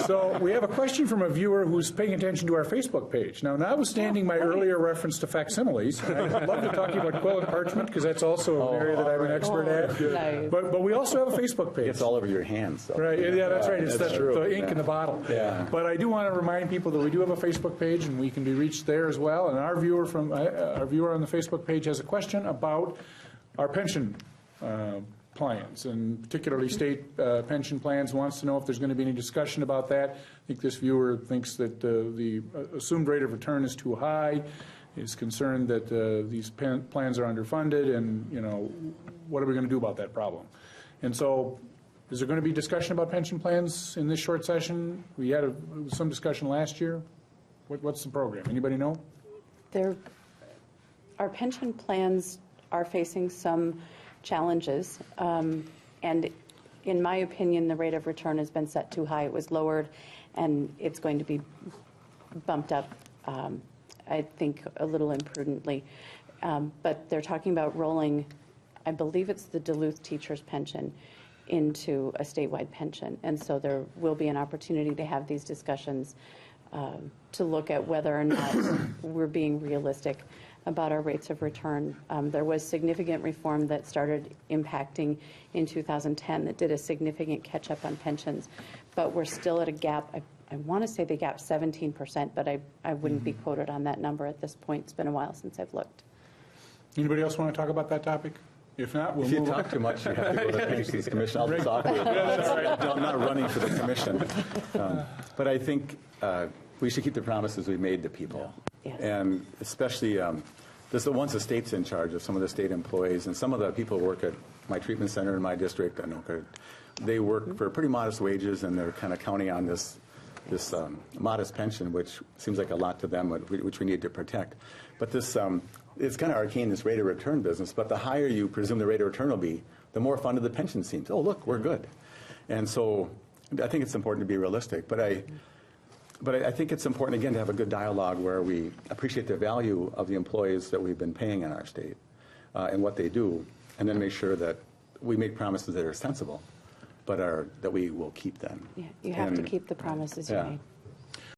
So we have a question from a viewer who's paying attention to our Facebook page. Now, notwithstanding my earlier reference to facsimiles, I'd love to talk to you about quill and parchment because that's also an area that I'm an expert at. Nice. But we also have a Facebook page. It's all over your hands. So. Right, yeah, that's right. It's That's the true. ink in the bottle. Yeah. But I do want to remind people that we do have a Facebook page, and we can be reached there as well. And our viewer on the Facebook page has a question about our pension plans, and particularly state pension plans. Wants to know if there's going to be any discussion about that. I think this viewer thinks that the assumed rate of return is too high. Is concerned that these plans are underfunded, and what are we going to do about that problem? And so, is there going to be discussion about pension plans in this short session? We had some discussion last year. What's the program? Anybody know? Our pension plans are facing some challenges, and in my opinion, the rate of return has been set too high. It was lowered, and it's going to be bumped up, I think, a little imprudently. But they're talking about rolling, I believe it's the Duluth teachers' pension, into a statewide pension. And so there will be an opportunity to have these discussions to look at whether or not we're being realistic about our rates of return. There was significant reform that started impacting in 2010 that did a significant catch-up on pensions, but we're still at a gap. I want to say the gap's 17%, but I wouldn't be quoted on that number at this point. It's been a while since I've looked. Anybody else want to talk about that topic? If not, we'll If you move talk on. too much, you have to go to the Pensions Commission. I'll just offer you. I'm not running for the commission. But I think we should keep the promises we made to people. Yes. And especially, once the state's in charge of some of the state employees, and some of the people who work at my treatment center in my district, they work for pretty modest wages, and they're kind of counting on this modest pension, which seems like a lot to them, which we need to protect. But this, it's kind of arcane, this rate of return business, but the higher you presume the rate of return will be, the more funded the pension seems. Oh, look, we're good. And so I think it's important to be realistic. But I think it's important, again, to have a good dialogue where we appreciate the value of the employees that we've been paying in our state and what they do, and then make sure that we make promises that are sensible, but that we will keep them. Yeah, you have to keep the promises you made.